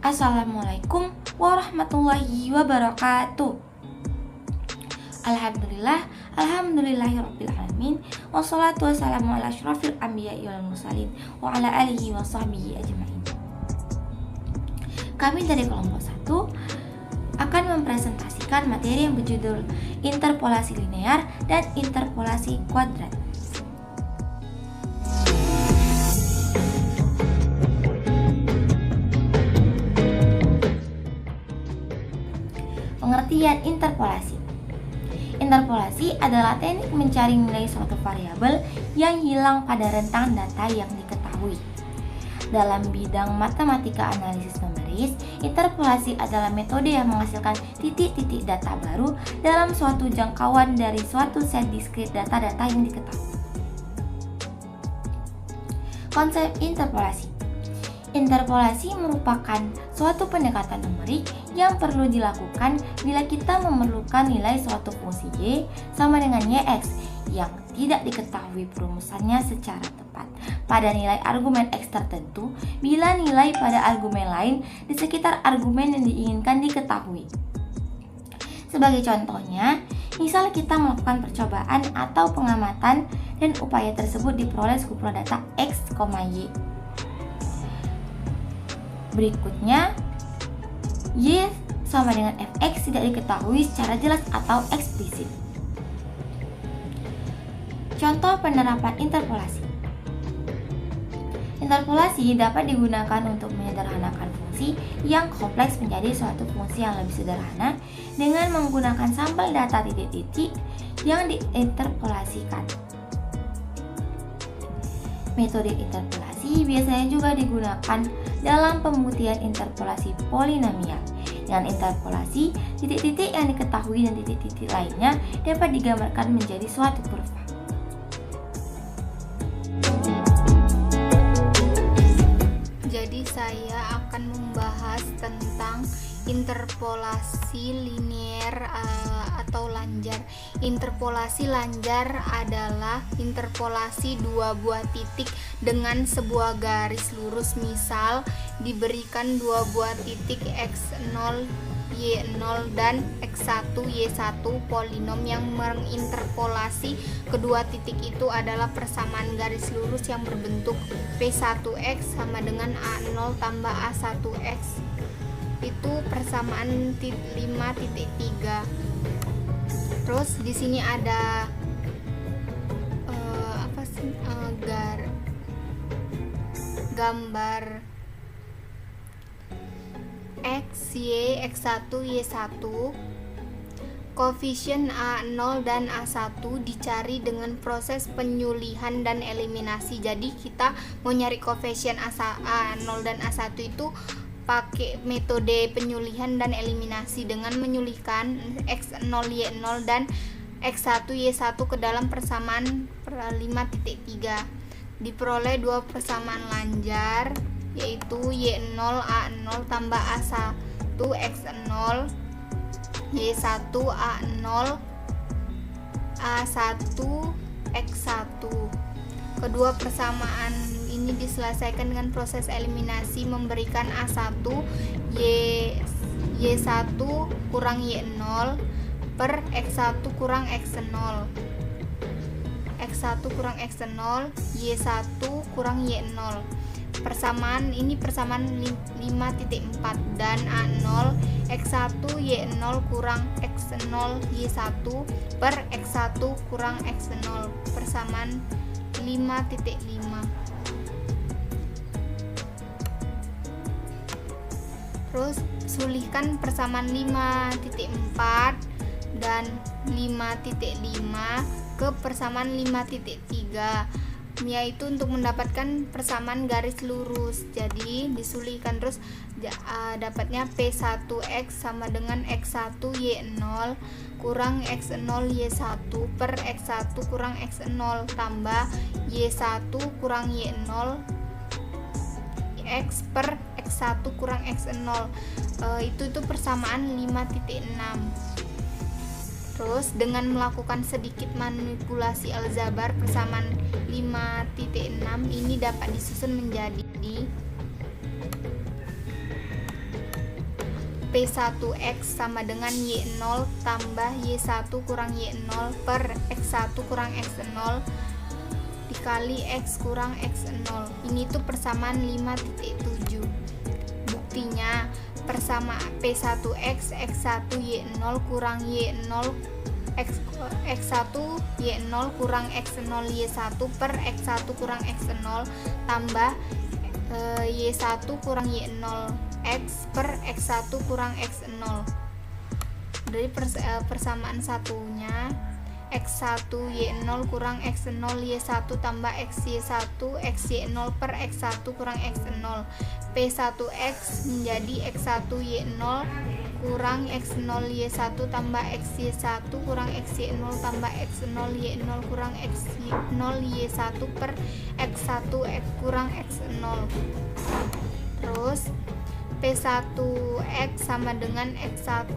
Assalamualaikum warahmatullahi wabarakatuh. Alhamdulillahirrabbilalamin. Wassalatu wassalamu ala asyrafil anbiya'i wal mursalin wa ala alihi wa sahbihi ajma'in. Kami dari kelompok 1 akan mempresentasikan materi yang berjudul interpolasi linear dan interpolasi kuadrat. Pengertian interpolasi. Interpolasi adalah teknik mencari nilai suatu variabel yang hilang pada rentang data yang diketahui. Dalam bidang matematika analisis numeris, interpolasi adalah metode yang menghasilkan titik-titik data baru dalam suatu jangkauan dari suatu set diskrit data-data yang diketahui. Konsep interpolasi. Interpolasi merupakan suatu pendekatan numerik yang perlu dilakukan bila kita memerlukan nilai suatu fungsi y sama dengan yx yang tidak diketahui perumusannya secara tepat pada nilai argumen x tertentu bila nilai pada argumen lain di sekitar argumen yang diinginkan diketahui. Sebagai contohnya, misal kita melakukan percobaan atau pengamatan dan upaya tersebut diperoleh sekumpulan data x, y. Berikutnya, y sama dengan fx tidak diketahui secara jelas atau eksplisit. Contoh penerapan interpolasi. Interpolasi dapat digunakan untuk menyederhanakan fungsi yang kompleks menjadi suatu fungsi yang lebih sederhana dengan menggunakan sampel data titik-titik yang diinterpolasikan. Metode interpolasi biasanya juga digunakan dalam pembuktian interpolasi polinomial. Dengan interpolasi, titik-titik yang diketahui dan titik-titik lainnya dapat digambarkan menjadi suatu kurva. Jadi saya akan membahas tentang interpolasi linear atau lanjar. Interpolasi lanjar adalah interpolasi dua buah titik dengan sebuah garis lurus. Misal diberikan dua buah titik x0, y0 dan x1, y1 polinom yang menginterpolasi kedua titik itu adalah persamaan garis lurus yang berbentuk p1x sama dengan a0 tambah a1x. Itu persamaan 5.3. Terus di sini ada gambar x, y, x1, y1. Koefisien A0 dan A1 dicari dengan proses penyulihan dan eliminasi. Jadi kita mau nyari koefisien A0 dan A1 itu pakai metode penyulihan dan eliminasi dengan menyulihkan x0, y0 dan x1, y1 ke dalam persamaan 5.3. Diperoleh dua persamaan lanjar, yaitu y0 a0 tambah a1 x0, y1 a0 a1 x1. Kedua persamaan ini diselesaikan dengan proses eliminasi memberikan a1 y1 kurang y0 per x1 kurang x0, x1 kurang x0, y1 kurang y0. Persamaan ini persamaan 5.4 dan a0 x1 y0 kurang x0 y1 per x1 kurang x0 persamaan 5.5. Terus sulihkan persamaan 5.4 dan 5.5 ke persamaan 5.3, yaitu untuk mendapatkan persamaan garis lurus. Jadi disulihkan terus dapatnya p1x sama dengan x1 y0 kurang x0 y1 per x1 kurang x0 tambah y1 kurang y0 x per x1 kurang x0. Itu persamaan 5.6. Terus dengan melakukan sedikit manipulasi aljabar, persamaan 5.6 ini dapat disusun menjadi P1X sama dengan Y0 tambah Y1 kurang Y0 per X1 kurang X0 dikali X kurang X0. Ini tuh persamaan 5.7. Buktinya persamaan P1X X1 Y0 kurang Y0 X1 Y0 kurang X0 Y1 per X1 kurang X0 tambah Y1 kurang Y0 X per X1 kurang X0. Dari persamaan satunya X1 Y0 kurang X0 Y1 tambah XY1 XY0 per X1 kurang X0. P1X menjadi X1 Y0 kurang X0 Y1 tambah XY1 kurang XY0 tambah X0 Y0 kurang XY0 Y1 per X1 kurang X0. Terus P1X sama dengan X1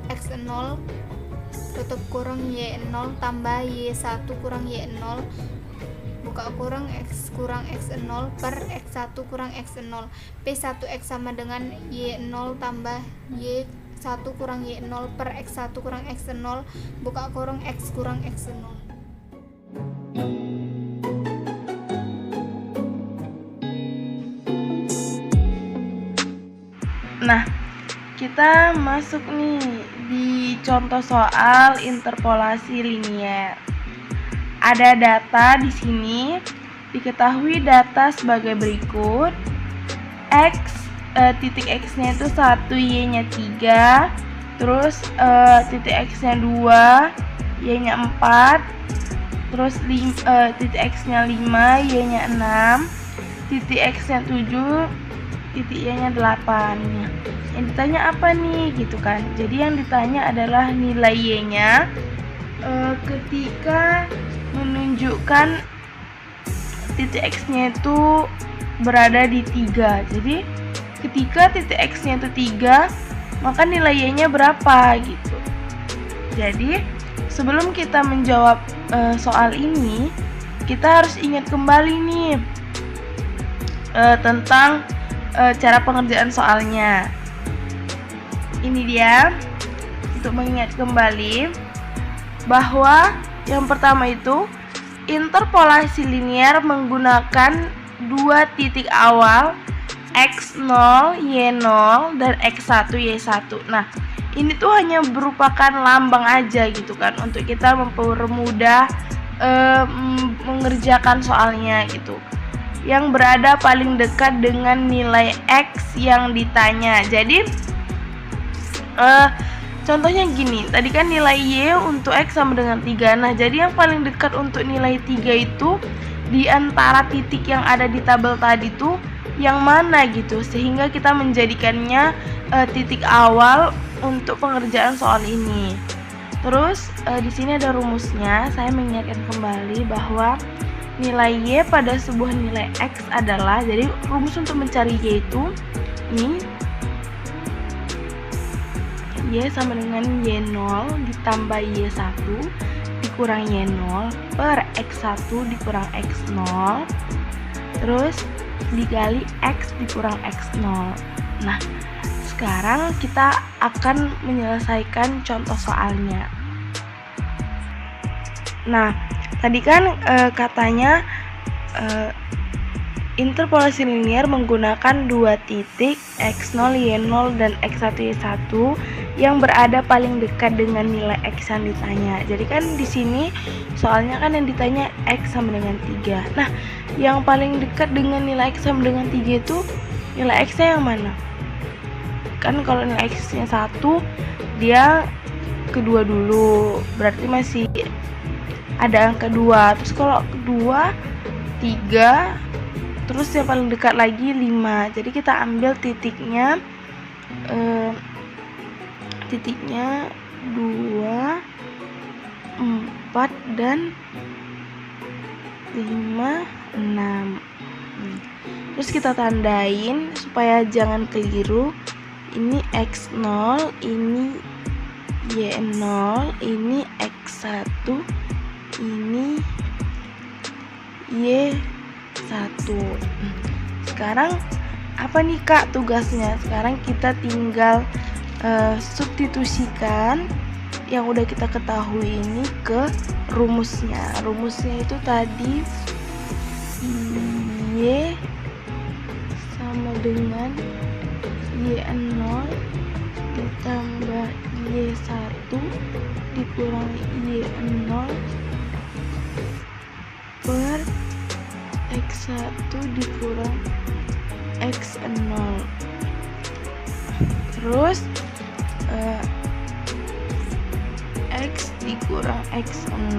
X0 tutup kurang Y0 tambah Y1 kurang Y0 buka kurang X kurang X0 per X1 kurang X0. P1X sama dengan Y0 tambah Y1 kurang Y0 per X1 kurang X0 buka kurang X kurang X0. Nah, kita masuk nih di contoh soal interpolasi linier. Ada data di sini, diketahui data sebagai berikut. Titik X-nya itu 1, Y-nya 3, terus titik X-nya 2, Y-nya 4, terus titik X-nya 5, Y-nya 6, titik X-nya 7, titik Y-nya 8. Yang ditanya apa nih gitu kan. Jadi yang ditanya adalah nilai Y-nya ketika menunjukkan titik X-nya itu berada di 3. Jadi ketika titik X-nya itu 3, maka nilai Y-nya berapa gitu. Jadi sebelum kita menjawab soal ini, kita harus ingat kembali nih tentang cara pengerjaan soalnya. Ini dia, untuk mengingat kembali bahwa yang pertama itu interpolasi linier menggunakan dua titik awal X0, Y0 dan X1, Y1. Nah, ini tuh hanya merupakan lambang aja gitu kan, untuk kita mempermudah mengerjakan soalnya gitu, yang berada paling dekat dengan nilai X yang ditanya. Jadi contohnya gini, tadi kan nilai Y untuk X sama dengan 3. Nah, jadi yang paling dekat untuk nilai 3 itu di antara titik yang ada di tabel tadi tuh yang mana gitu, sehingga kita menjadikannya titik awal untuk pengerjaan soal ini. Terus di sini ada rumusnya. Saya mengingatkan kembali bahwa nilai Y pada sebuah nilai X adalah, jadi rumus untuk mencari Y itu ini, Y sama dengan Y0 ditambah Y1 dikurang Y0 per X1 dikurang X0 terus dikali X dikurang X0. Nah, sekarang kita akan menyelesaikan contoh soalnya. Nah, tadi kan katanya interpolasi linier menggunakan dua titik X0, Y0 dan X1, Y1 yang berada paling dekat dengan nilai X yang ditanya. Jadi kan di sini soalnya kan yang ditanya X sama dengan 3. Nah, yang paling dekat dengan nilai X sama dengan 3 itu nilai X-nya yang mana? Kan kalau nilai X-nya 1, dia kedua dulu, berarti masih ada angka 2. Terus kalau kedua 3, terus yang paling dekat lagi 5. Jadi kita ambil titiknya 2, 4 dan 5, 6. Terus kita tandain supaya jangan keliru. Ini X0, ini Y0, ini X1, ini Y1. Sekarang apa nih Kak tugasnya? Sekarang kita tinggal substitusikan yang udah kita ketahui ini ke rumusnya. Rumusnya itu tadi Y sama dengan Y0 ditambah Y1 dikurangi Y0 per X1 dikurang X0. Terus X dikurang X0.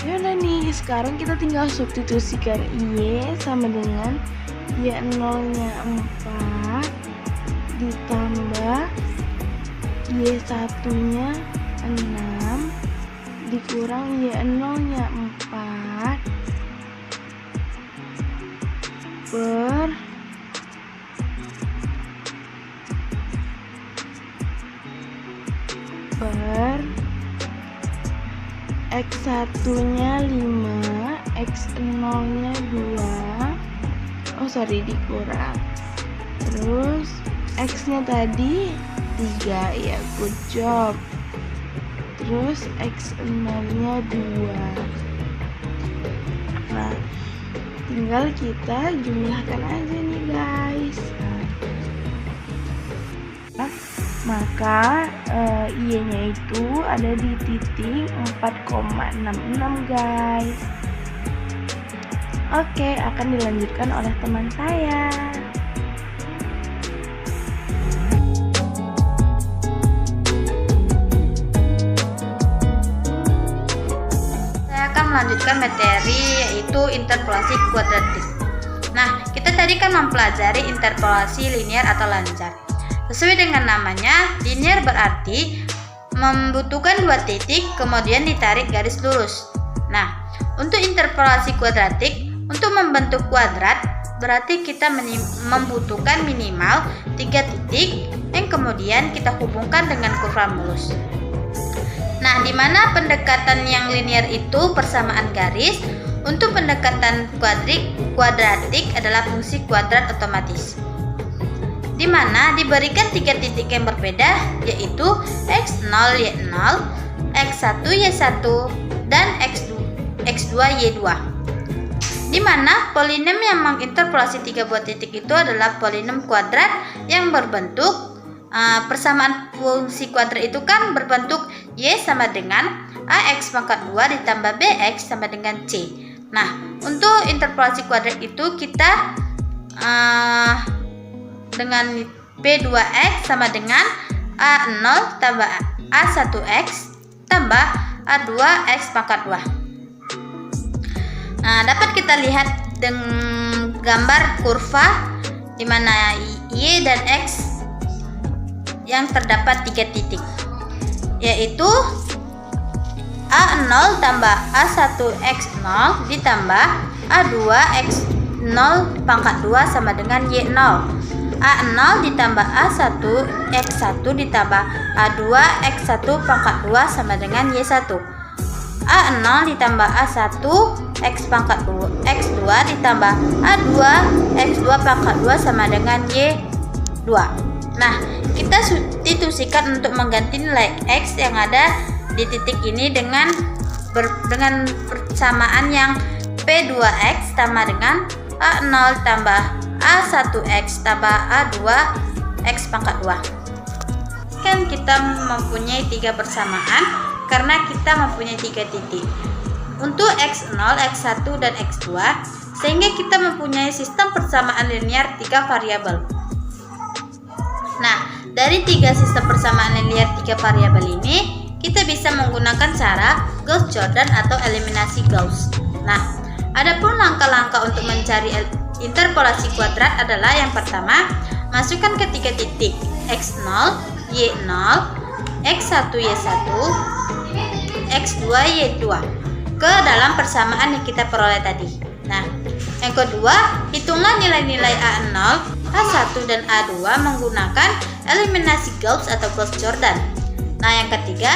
Yaudah nih, sekarang kita tinggal substitusikan Y sama dengan Y0 nya 4 ditambah Y1 nya 6 dikurang Y0 nya 4 per X1 nya 5, X0 nya 2, dikurang. Terus X nya tadi 3, ya good job. Terus X0 nya 2. Nah, tinggal kita jumlahkan aja nih guys. Maka Y-nya itu ada di titik 4,66 guys. Oke, akan dilanjutkan oleh teman saya. Saya akan melanjutkan materi yaitu interpolasi kuadratik. Nah, kita tadi kan mempelajari interpolasi linear atau lancar. Sesuai dengan namanya, linear berarti membutuhkan dua titik kemudian ditarik garis lurus. Nah, untuk interpolasi kuadratik, untuk membentuk kuadrat berarti kita membutuhkan minimal 3 titik yang kemudian kita hubungkan dengan kurva mulus. Nah, di mana pendekatan yang linear itu persamaan garis, untuk pendekatan kuadratik adalah fungsi kuadrat otomatis, di mana diberikan 3 titik yang berbeda, yaitu X0, Y0, X1, Y1, dan X2, Y2. Di mana polinom yang menginterpolasi 3 buah titik itu adalah polinom kuadrat yang berbentuk persamaan fungsi kuadrat itu kan berbentuk Y sama dengan AX pangkat 2 ditambah BX sama dengan C. Nah, untuk interpolasi kuadrat itu kita dengan B2X sama dengan A0 tambah A1X tambah A2X pangkat 2. Nah, dapat kita lihat dengan gambar kurva di mana Y dan X yang terdapat 3 titik, yaitu A0 tambah A1X0 ditambah A2X0 pangkat 2 sama dengan Y0. A0 ditambah A1X1 ditambah A2X1 pangkat 2 sama dengan Y1. A0 ditambah A1X pangkat 2 X2 ditambah A2X2 pangkat 2 sama dengan Y2. Nah, kita substitusikan untuk mengganti nilai X yang ada di titik ini dengan persamaan yang P2X sama dengan A0 tambah A1X tambah A2X pangkat 2. Kan kita mempunyai 3 persamaan karena kita mempunyai 3 titik. Untuk X0, X1, dan X2, sehingga kita mempunyai sistem persamaan linear 3 variabel. Nah, dari 3 sistem persamaan linear 3 variabel ini, kita bisa menggunakan cara Gauss-Jordan atau eliminasi Gauss. Nah, adapun langkah-langkah untuk mencari interpolasi kuadrat adalah yang pertama, masukkan ke 3 titik X0, Y0, X1, Y1, X2, Y2 ke dalam persamaan yang kita peroleh tadi. Nah, yang kedua, hitunglah nilai-nilai A0, A1, dan A2 menggunakan eliminasi Gauss atau Gauss-Jordan. Nah, yang ketiga,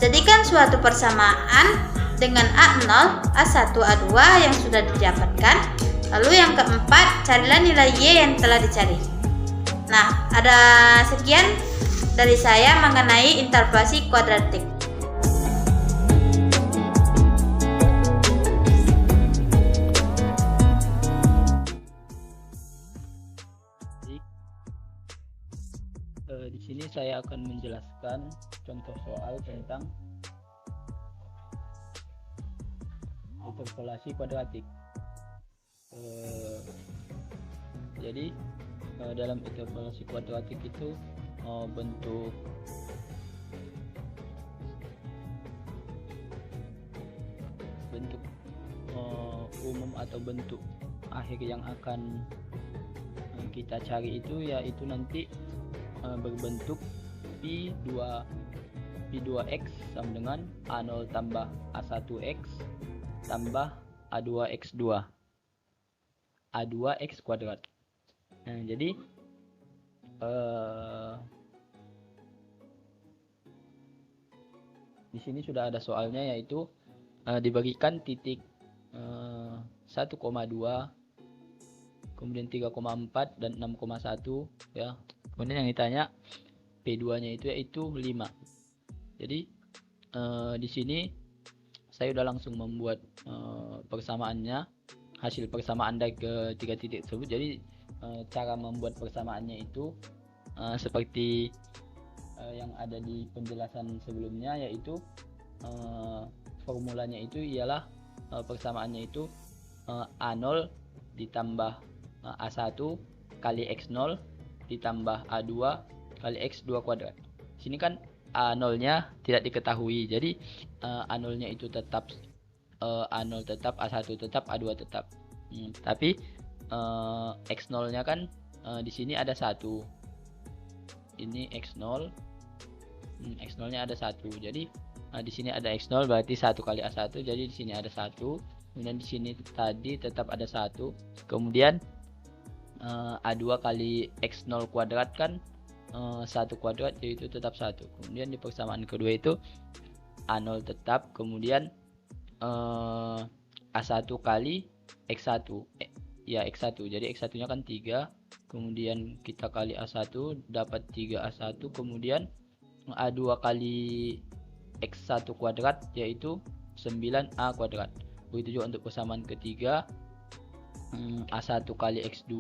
jadikan suatu persamaan dengan A0, A1, A2 yang sudah didapatkan. Lalu yang keempat, carilah nilai Y yang telah dicari. Nah, ada sekian dari saya mengenai interpolasi kuadratik. Di sini saya akan menjelaskan contoh soal tentang interpolasi kuadratik. Jadi dalam interpolasi kuadratik itu bentuk umum atau bentuk akhir yang akan kita cari itu yaitu nanti berbentuk P2x sama dengan A0 tambah A1x tambah A2x2 A2x kuadrat. Nah, jadi di sini sudah ada soalnya, yaitu dibagikan titik 1,2, kemudian 3,4 dan 6,1 ya. Kemudian yang ditanya P2-nya itu yaitu 5. Jadi di sini saya udah langsung membuat persamaannya, hasil persamaan dari ketiga titik tersebut. Jadi cara membuat persamaannya itu seperti yang ada di penjelasan sebelumnya, yaitu formulanya itu ialah persamaannya itu A0 ditambah A1 kali X0 ditambah A2 kali X2 kuadrat. Sini kan A0-nya tidak diketahui, jadi A0-nya itu tetap A0 tetap, A1 tetap, A2 tetap. Tapi X0-nya kan di sini ada 1. Ini X0. X0-nya ada 1. Jadi di sini ada X0 berarti 1 kali A1, jadi di sini ada 1. Kemudian di sini tadi tetap ada 1. Kemudian A2 kali X0 kuadrat kan 1 kuadrat, yaitu tetap 1. Kemudian di persamaan kedua itu A0 tetap, kemudian A1 kali X1 X1, jadi X1 nya kan 3, kemudian kita kali A1 dapat 3A1, kemudian A2 kali X1 kuadrat yaitu 9A kuadrat. Begitu juga untuk persamaan ketiga, A1 kali X2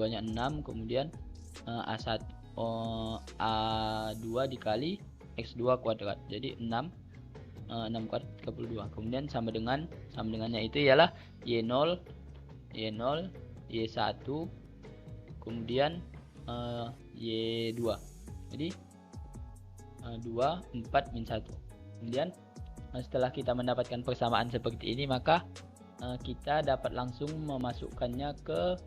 nya 6, kemudian A1 A2 dikali X2 kuadrat, jadi 6 kuadrat 32. Kemudian sama dengannya itu ialah Y0 Y1 kemudian Y2, jadi 2 4 min 1. Kemudian setelah kita mendapatkan persamaan seperti ini, maka kita dapat langsung memasukkannya ke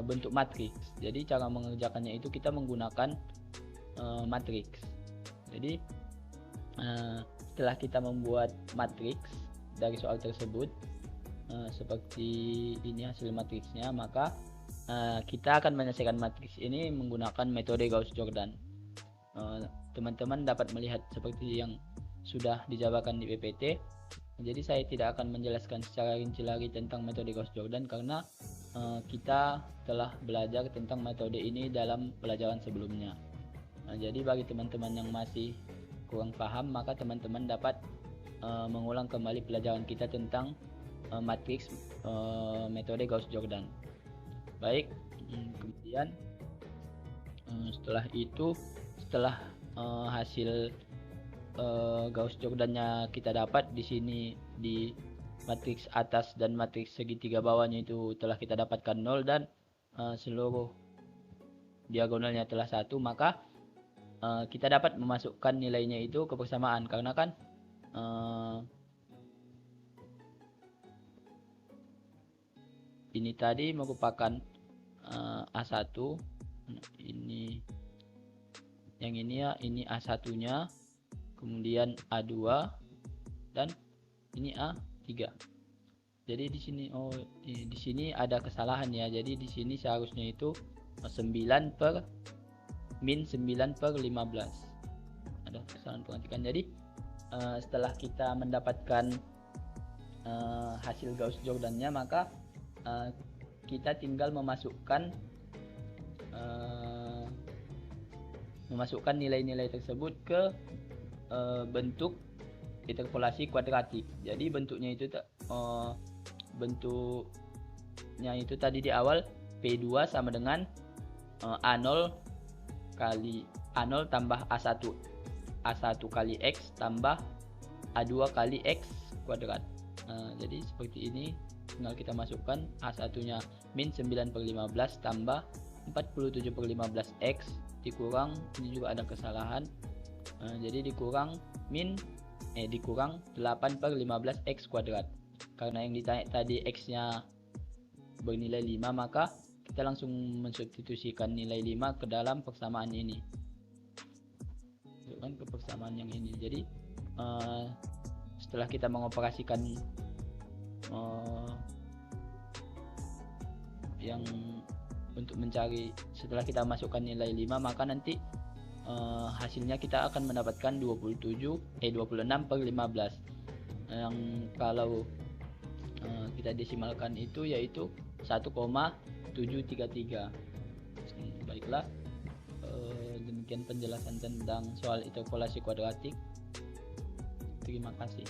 bentuk matriks. Jadi cara mengerjakannya itu kita menggunakan matriks. Jadi setelah kita membuat matriks dari soal tersebut seperti ini hasil matriksnya, maka kita akan menyelesaikan matriks ini menggunakan metode Gauss-Jordan. Teman-teman dapat melihat seperti yang sudah dijabarkan di PPT. Jadi saya tidak akan menjelaskan secara rinci lagi tentang metode Gauss-Jordan karena kita telah belajar tentang metode ini dalam pelajaran sebelumnya. Jadi bagi teman-teman yang masih kurang paham, maka teman-teman dapat mengulang kembali pelajaran kita tentang matriks metode Gauss-Jordan. Baik, kemudian setelah itu, setelah hasil Gauss-Jordannya kita dapat di sini di matriks atas dan matriks segitiga bawahnya itu telah kita dapatkan 0 dan seluruh diagonalnya telah 1, maka kita dapat memasukkan nilainya itu ke persamaan karena kan ini tadi merupakan A1, ini yang ini ya, ini A1 nya, kemudian A2 dan ini A3. Jadi di sini di sini ada kesalahan ya. Jadi di sini seharusnya itu 9 per min 9 per 15. Ada kesalahan, perhatikan. Jadi setelah kita mendapatkan hasil Gauss-Jordannya, maka kita tinggal memasukkan memasukkan nilai-nilai tersebut ke bentuk interpolasi kuadratik. Jadi bentuknya itu tadi di awal P2 sama dengan A0 kali A0 tambah A1 kali X tambah A2 kali X kuadrat. Jadi seperti ini, tinggal kita masukkan A1 nya min 9/15 tambah 47/15 X dikurang, ini juga ada kesalahan, jadi dikurang 8/15 X kuadrat. Karena yang ditanya tadi X nya bernilai 5, maka kita langsung mensubstitusikan nilai 5 ke dalam persamaan ini, ke persamaan yang ini. Jadi setelah kita mengoperasikan yang untuk mencari, setelah kita masukkan nilai 5, maka nanti hasilnya kita akan mendapatkan 26/15, yang kalau kita desimalkan itu yaitu 1,733. Baiklah, demikian penjelasan tentang soal interpolasi kuadratik. Terima kasih.